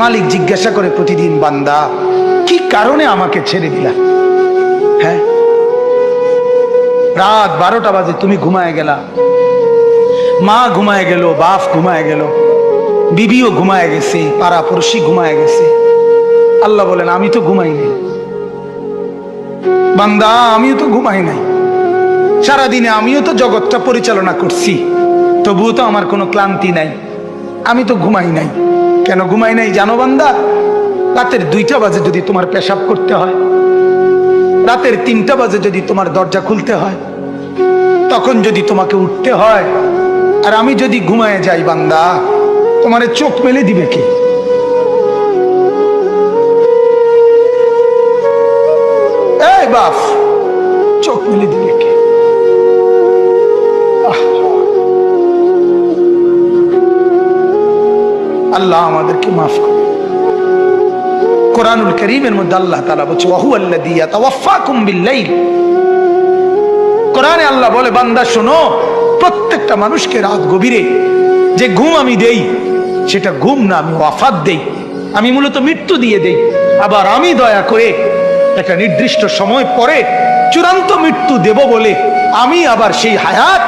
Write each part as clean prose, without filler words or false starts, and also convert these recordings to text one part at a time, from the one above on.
মালিক জিজ্ঞাসা করে প্রতিদিন, বান্দা কি কারণে আমাকে ছেড়ে দিলা? হ্যাঁ, রাত 12টা বাজে তুমি ঘুমায় গেলা, মা ঘুমায় গেল, বাপ ঘুমায় গেল, বিবিও ঘুমায় গেছে, পাড়া পড়শি ঘুমায় গেছে। আল্লাহ বলেন আমি তো ঘুমাই নাই বান্দা, আমিও তো ঘুমাই নাই। সারাদিনে আমিও তো জগৎটা পরিচালনা করছি, তবুও তো আমার কোনো ক্লান্তি নাই, আমি তো ঘুমাই নাই। কেন ঘুমাই নাই জানো বান্দা? রাতের 2টা বাজে যদি তোমার পেশাব করতে হয়, রাতের 3টা বাজে যদি তোমার দরজা খুলতে হয়, তখন যদি তোমাকে উঠতে হয়, আর আমি যদি ঘুমায় যাই বান্দা, তোমারে চোখ মেলে দিবে কে? এই বাপ, চোখ মেলে দিবে কে? আল্লাহ আমাদেরকে মাফ করে। কোরআনুল কারীমের মধ্যে আল্লাহ তাআলা বলছে ওয়াহুয়াল্লাযী ইয়াতাওয়াফাকুম বিল-লাইল। কোরআনে আল্লাহ বলে বান্দা শোনো, প্রত্যেকটা মানুষকে রাত গভীরে যে ঘুম আমি দেই, সেটা ঘুম না, আমি ওয়াফাত দেই, আমি মূলত মৃত্যু দিয়ে দেই। আবার আমি দয়া করে একটা নির্দিষ্ট সময় পরে চূড়ান্ত মৃত্যু দেব বলে আমি আবার সেই হায়াত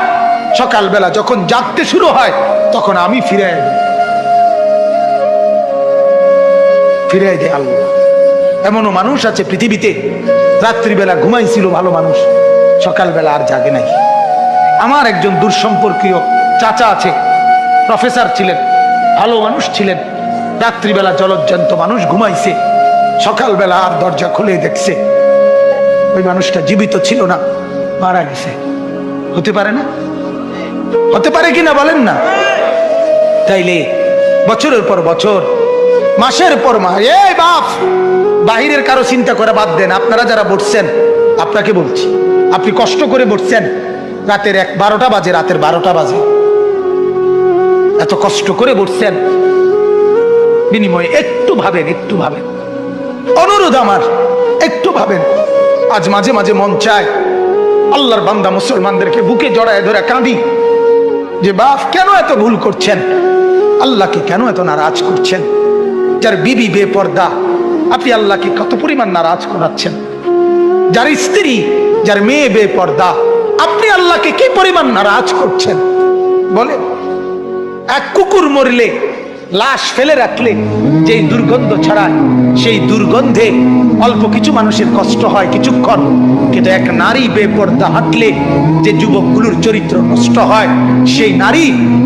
সকালবেলা যখন জাগতে শুরু হয় তখন আমি ফিরে দেয় আল্লাহ। এমনও মানুষ আছে পৃথিবীতে, রাত্রিবেলা ঘুমাইছিল ভালো মানুষ, সকালবেলা আর জাগে নাই। আমার একজন দূরসম্পর্কীয় চাচা আছে, প্রফেসর ছিলেন, ভালো মানুষ ছিলেন, রাত্রিবেলা জলজ্জান্ত মানুষ ঘুমাইছে, সকালবেলা আর দরজা খুলে দেখছে ওই মানুষটা জীবিত ছিল না, মারা গেছে। হতে পারে না? হতে পারে কিনা বলেন না? তাইলে বছরের পর বছর, মাসের পর মাস, এই বাপ বাহিরের কারো চিন্তা করে বাদ দেন, আপনারা যারা বসছেন আপনাকে বলছি, আপনি কষ্ট করে বসছেন, রাতের 12টা বাজে, রাতের 12টা বাজে, এত কষ্ট করে বসছেন, বিনিময়ে একটু ভাবেন, একটু ভাবেন, অনুরোধ আমার, একটু ভাবেন। আজ মাঝে মাঝে মন চায় আল্লাহর বান্দা মুসলমানদেরকে বুকে জড়ায় ধরে কাঁদি যে বাপ কেন এত ভুল করছেন, আল্লাহকে কেন এত নারাজ করছেন? যার বিবি বেপর্দা, আপনি আল্লাহকে কত পরিমাণ নারাজ করাচ্ছেন। যার স্ত্রী, যার মেয়ে বেপর্দা, আপনি আল্লাহকে কি পরিমাণ নারাজ করছেন বলে? এক কুকুর মরলে, লাশ ফেলে রাখলে যেই দুর্গন্ধ ছড়ায়, সেই দুর্গন্ধে অল্প কিছু মানুষের কষ্ট হয় কিছুক্ষণ, কিন্তু এক নারী বেপর্দা হাঁটলে যে যুবকগুলোর চরিত্র নষ্ট হয়, সেই নারী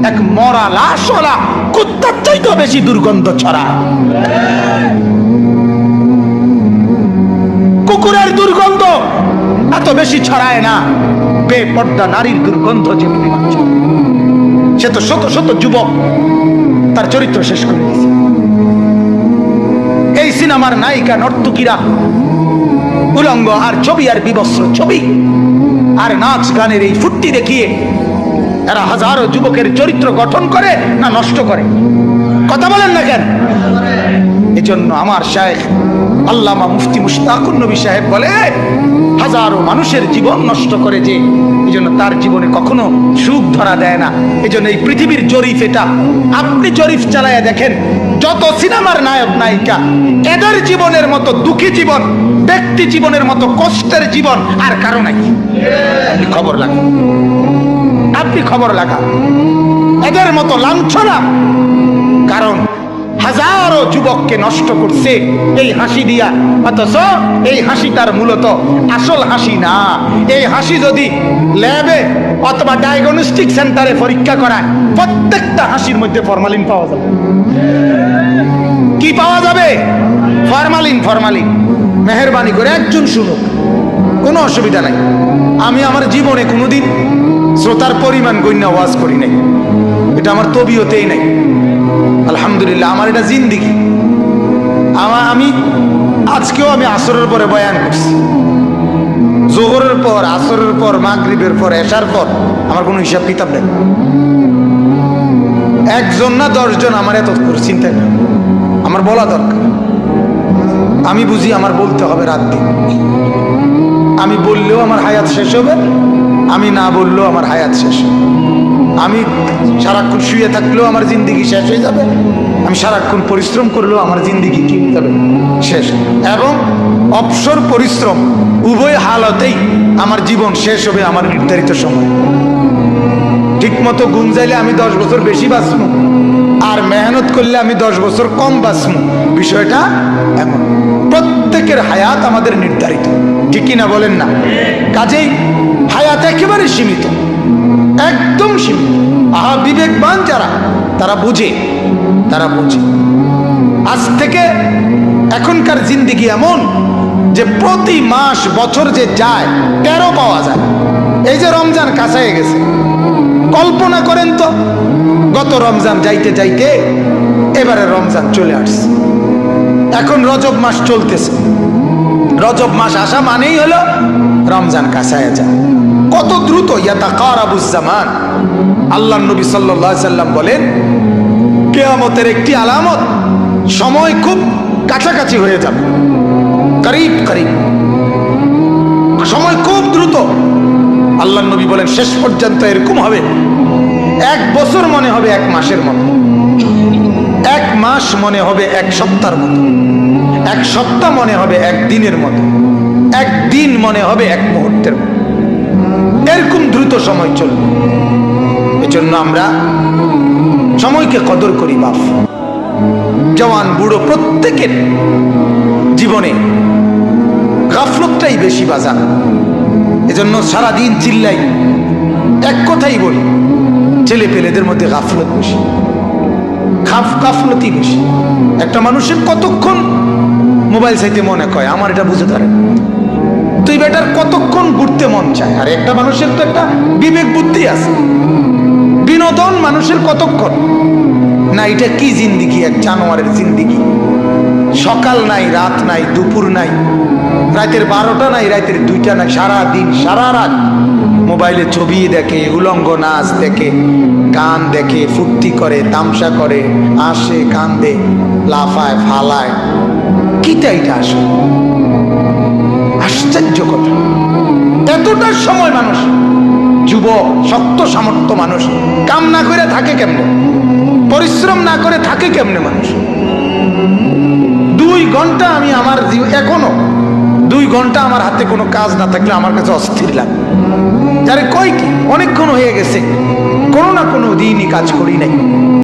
এক মরা লাশওয়ালা কুত্তার চাইতে বেশি দুর্গন্ধ ছড়ায়। কুকুরের দুর্গন্ধ এত বেশি ছড়ায় না, বেপর্দা নারীর দুর্গন্ধ যেমনি ছড়ায়। সে তো শত শত যুবক তার চরিত্র শেষ করে দিয়েছে। এই সিনেমার নায়িকা নর্তকীরা উলঙ্গ আর ছবি আর বিবস্ত্র ছবি আর নাচ গানের এই ফুর্তি দেখিয়ে এরা হাজারো যুবকের চরিত্র গঠন করে না নষ্ট করে? কথা বলেন না কেন? এজন্য আমার শায়েখ আল্লামা মুফতি মুশতাকুন নবী সাহেব বলে, হাজারো মানুষের জীবন নষ্ট করে যে, এজন্য তার জীবনে কখনো সুখ ধরা দেয় না। এজন্য এই পৃথিবীর জরিপ এটা, আপনি জরিপ চালায়া দেখেন, যত সিনেমার নায়ক নায়িকা, এদের জীবনের মতো দুঃখী জীবন, ব্যক্তি জীবনের মতো কষ্টের জীবন আর কারো নাই। আপনি খবর লাগান, আপনি খবর লাগান, এদের মতো লাঞ্ছনা। কারণ হাজারো যুবককে নষ্ট করছে এই হাসি দিয়া, অথচ এই হাসিটার মূলত আসল হাসি না। এই হাসি যদি ল্যাবে অথবা ডায়াগনস্টিক সেন্টারে পরীক্ষা করায়, প্রত্যেকটা হাসির মধ্যে ফরমালিন পাওয়া যাবে। কি পাওয়া যাবে? ফরমালিন। ফরমালিন। মেহেরবানি করে একজন শুনুক, কোনো অসুবিধা নাই। আমি আমার জীবনে কোনোদিন শ্রোতার পরিমাণ গণ্য ওয়াজ করি নাই, এটা আমার তবিয়তেই নাই। আলহামদুলিল্লাহ, আমার এটা জিন্দিগি। আমি আজকেও আমি আসরের পরে বয়ান করছি, জোহরের পর, আসরের পর, মাগরিবের পর, এশার পর, আমার কোনো হিসাব কিতাব নেই। একজন না 10 জন আমার এত চিন্তা নেই, আমার বলা দরকার। আমি বুঝি আমার বলতে হবে রাত দিন। আমি বললেও আমার হায়াত শেষ হবে, আমি না বললেও আমার হায়াত শেষ হবে। আমি সারাক্ষণ শুয়ে থাকলেও আমার জিন্দিগি শেষ হয়ে যাবে, আমি সারাক্ষণ পরিশ্রম করলেও আমার জিন্দিগি কি হয়ে যাবে, শেষ। এবং অবসর পরিশ্রম উভয় হালতেই আমার জীবন শেষ হবে আমার নির্ধারিত সময়। ঠিক মতো ঘুম যাইলে আমি 10 বছর বেশি বাঁচবো, আর মেহনত করলে আমি 10 বছর কম বাঁচবো। বিষয়টা এমন, প্রত্যেকের হায়াত আমাদের নির্ধারিত, ঠিক কিনা বলেন না? কাজেই হায়াত একেবারে সীমিত, একদম সীমিত। আহা, বিবেকবান যারা তারা বুঝে, তারা বুঝে। আজ থেকে এখনকার জিন্দিগি এমন যে প্রতি মাস বছর যে যায় 13 পাওয়া যায়। এই যে রমজান কাছায় গেছে, কল্পনা করেন তো, গত রমজান যাইতে যাইতে এবারে রমজান চলে আসছে। এখন রজব মাস চলতেছে, রজব মাস আসা মানেই হলো রমজান কাছায় যায়। কত দ্রুত ইয়াতাকারাবুজ জামান। আল্লাহর নবী সাল্লাল্লাহু আলাইহি সাল্লাম বলেন, কিয়ামতের একটি আলামত, সময় খুব কাছাকাছি হয়ে যাবে, করিব করিব, সময় খুব দ্রুত। আল্লাহর নবী বলেন শেষ পর্যন্ত এরকম হবে, 1 বছর মনে হবে 1 মাসের মতো, 1 মাস মনে হবে 1 সপ্তাহের মতো, 1 সপ্তাহ মনে হবে 1 দিনের মতো, 1 দিন মনে হবে 1 মুহূর্তের মতো। এরকম দ্রুত সময় চলবে। এজন্য আমরা সময়কে কদর করি। বাপ, জওয়ান, বুড়ো, প্রত্যেকের জীবনে গাফলতটাই বেশি বাজার। এজন্য সারাদিন চিল্লাই, এক কথাই বলি, ছেলে পেলেদের মধ্যে গাফলত বেশি, গাফলতি বেশি। একটা মানুষের কতক্ষণ মোবাইল চাইতে মনে কয়, আমার এটা বুঝে ধরে। তুই বেটার কতক্ষণ ঘুরতে মন চায়, আর একটা মানুষের তো একটা বিবেক বুদ্ধি আছে। বিনোদন মানুষের কতক্ষণ না, এটা কি জিন্দিগি, এক জানোয়ারের জিন্দিগি। সকাল নাই, রাত নাই, দুপুর নাই, রাতের 12টা নাই, রাতের 2টা নাই, সারা দিন সারা রাত মোবাইলে ছবি দেখে, উলঙ্গ নাচ দেখে, গান দেখে, ফুর্তি করে, তামসা করে, আসে, কান্দে, লাফায়, ফালায়। কিটা এটা আসে? আশ্চর্য কথা। এতটা সময় মানুষ, যুবক, শক্ত সামর্থ্য মানুষ কাম না করে থাকে কেমনে, পরিশ্রম না করে থাকে কেমনে মানুষ? 2 ঘন্টা আমি আমার এখনো 2 ঘন্টা আমার হাতে কোনো কাজ না থাকলে আমার কাছে অস্থির লাগে। যারে কয় কি অনেকক্ষণ হয়ে গেছে, কোনো না কোনো দিনই কাজ করি নাই।